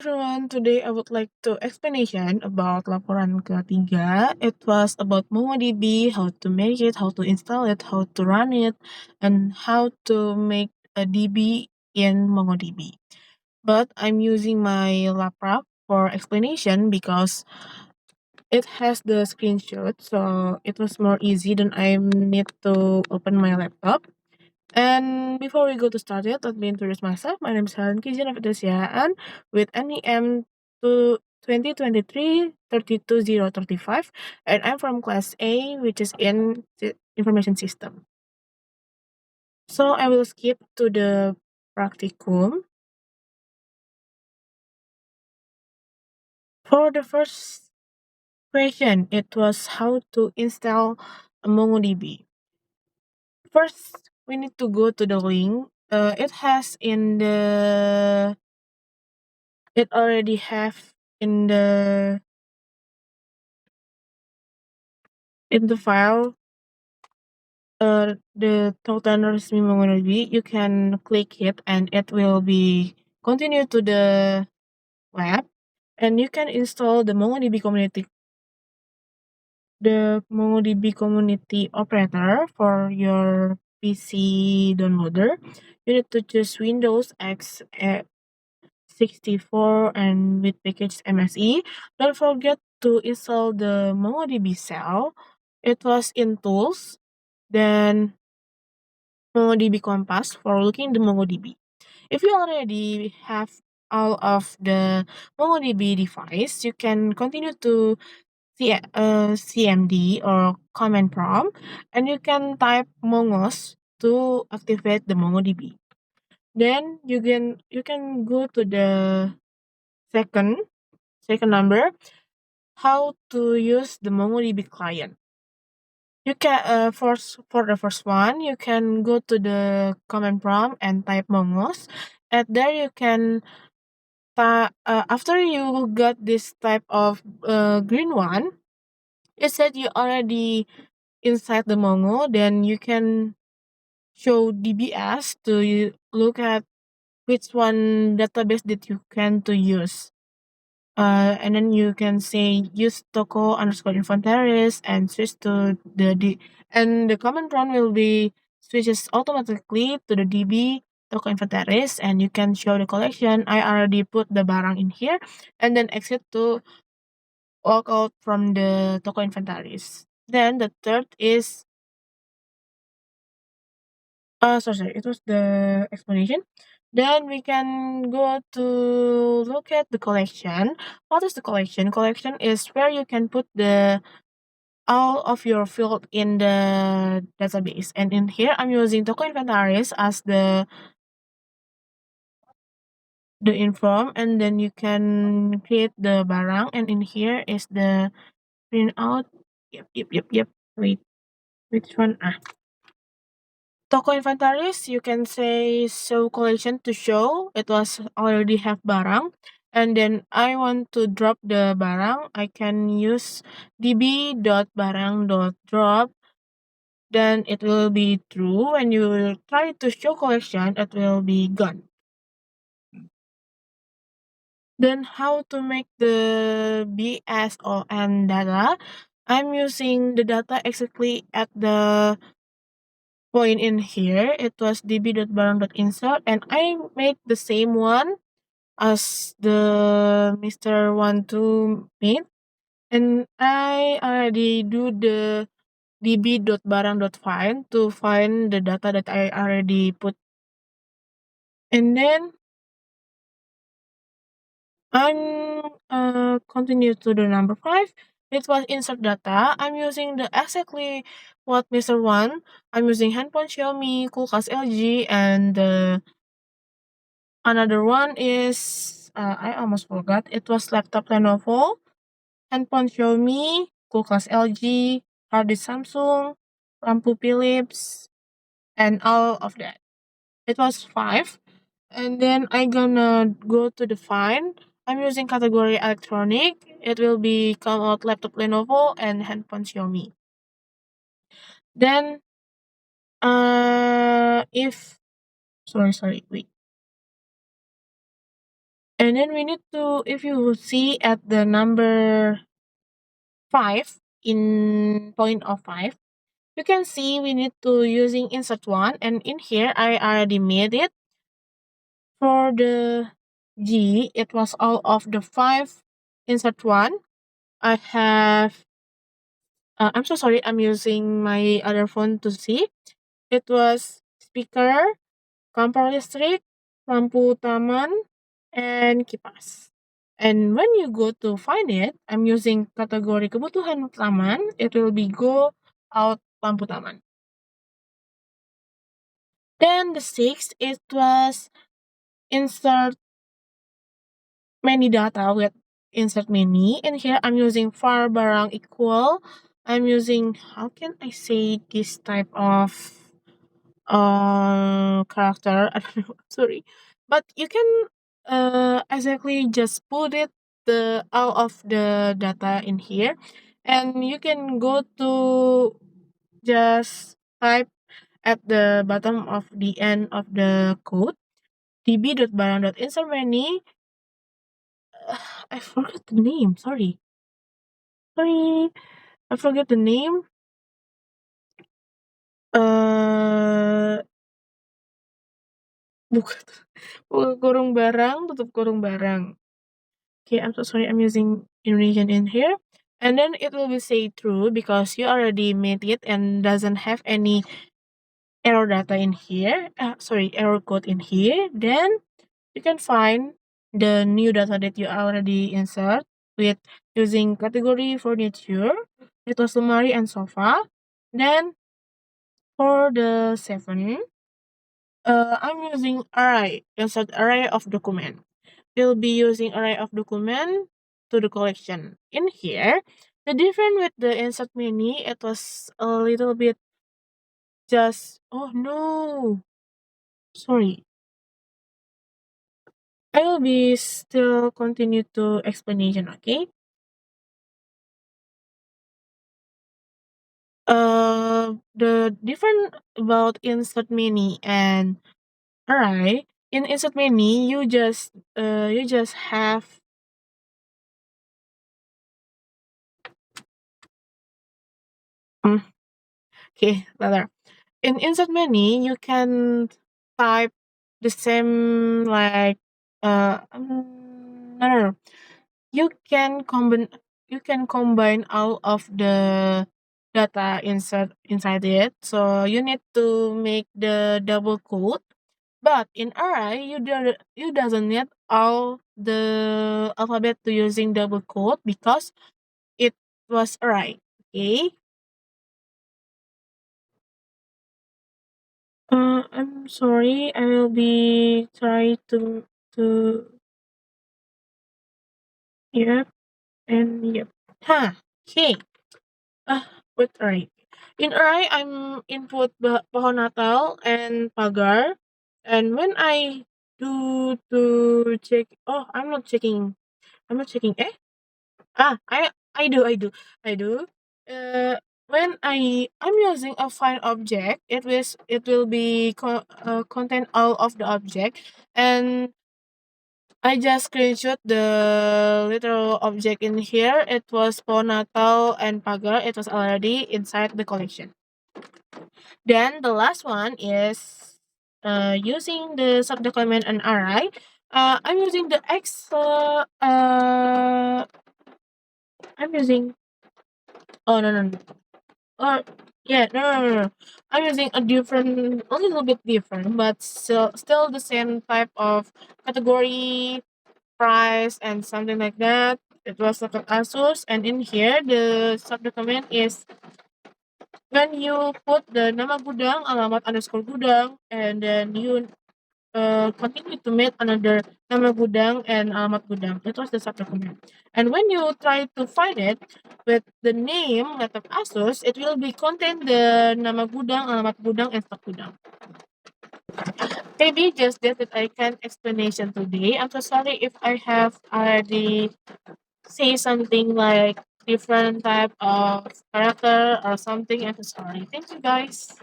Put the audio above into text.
everyone, today I would like to explanation about laporan ketiga. It was about MongoDB, how to make it, how to install it, how to run it, and how to make a DB in MongoDB. But I'm using my laptop for explanation because it has the screenshot, so it was more easy than I need to open my laptop. And before we go to start it, let me introduce myself. My name is Helen Kijan Afidasyaan with NEM to 2023 32035, and I'm from class A, which is in the information system. So I will skip to the practicum. For the first question, it was how to install MongoDB. First, we need to go to the link. It already have in the file the Total Resmi MongoDB. You can click it and it will be continue to the web, and you can install the MongoDB community operator for your PC downloader. You need to choose Windows X 64 and with package MSE. Don't forget to install the MongoDB cell. It was in tools, then MongoDB Compass for looking the MongoDB. If you already have all of the MongoDB device, you can continue to CMD or command prompt, and you can type mongos to activate the MongoDB. Then you can go to the second number, how to use the MongoDB client. You can for the first one, you can go to the command prompt and type mongos. And there you can after you got this type of green one, it said you already inside the Mongo. Then you can show DBS to look at which one database that you can to use. And then you can say use toko underscore inventories and switch to and the command prompt will be switches automatically to the DB toko inventories, and you can show the collection. I already put the barang in here, and then exit to walk out from the toko inventories. Then the third is sorry, it was the explanation. Then we can go to look at the collection. What is the collection? Collection is where you can put the all of your field in the database. And in here, I'm using Toko Inventories as the inform, and then you can create the barang. And in here is the printout. Yep. Wait, which one? Toko inventories, you can say show collection to show it was already have barang, and then I want to drop the barang. I can use db.barang.drop. Then it will be true. When you will try to show collection, it will be gone. Then how to make the BSON data? I'm using the data exactly at the point in here. It was db.barang.insert, and I made the same one as the Mr. One to made, and I already do the db.barang.find to find the data that I already put. And then I'm continue to the number 5. It was insert data. I'm using the exactly what Mr. One. I'm using handphone Xiaomi, kulkas LG, and another one is I almost forgot. It was laptop Lenovo, handphone Xiaomi, kulkas LG, hard disk Samsung, lampu Philips, and all of that. It was 5. And then I gonna go to the find. I'm using category electronic. It will be come out laptop Lenovo and handphone Xiaomi. Then if sorry, wait. And then we need to, if you see at the number 5 in point of 5, you can see we need to using insert one, and in here I already made it. For the G, it was all of the 5 insert one. I have, I'm so sorry, I'm using my other phone to see. It was speaker, kompor listrik, lampu taman, and kipas. And when you go to find it, I'm using kategori kebutuhan taman, it will be go out lampu taman. Then the sixth, it was insert many data with insert many. And here I'm using var barang equal. I'm using, how can I say this type of character? I don't know, sorry. But you can exactly just put it the all of the data in here, and you can go to just type at the bottom of the end of the code db.barang.insert many. I forgot the name. Sorry, I forget the name. Uh, buka buka kurung barang, tutup kurung barang. Okay, I'm so sorry. I'm using Indonesian in here, and then it will be say true because you already made it and doesn't have any error data in here. Error code in here. Then you can find the new data that you already insert with using category furniture. It was lemari and sofa. Then for the 7, I'm using array, insert array of document. We'll be using array of document to the collection. In here, the difference with the insert mini, it was a little bit just, oh no, sorry. I will be still continue to explanation, okay? The different about insert mini and array, in insert mini, you just have, mm, okay, rather. In insert menu, you can type the same like no, no, no. You can combine all of the data insert inside it. So you need to make the double quote. But in array, you doesn't need all the alphabet to using double quote because it was array. Okay. I'm sorry. I will be trying to yep and yep. Huh. Okay. But alright. In array, I'm input pohon Natal and pagar, and when I do to check, oh, I'm not checking. I'm not checking. I do. Uh, when I'm using a find object, it will be contain all of the object, and I just screenshot the literal object in here. It was Natal and Pagar. It was already inside the collection. Then the last one is using the subdocument and array. I'm using the X. I'm using. Oh no no no. Yeah, no, no, no, no. I'm using a little bit different, but still the same type of category, price, and something like that. It was like an Asus, and in here the subdocument is when you put the nama gudang, alamat underscore gudang, and then you continue to make another nama gudang and alamat gudang. It was the subdocument. And when you try to find it with the name laptop Asus, it will be contain the nama gudang, alamat gudang, and stock gudang. Maybe just that I can explanation today. I'm so sorry if I have already say something like different type of character or something. I'm so sorry. Thank you guys.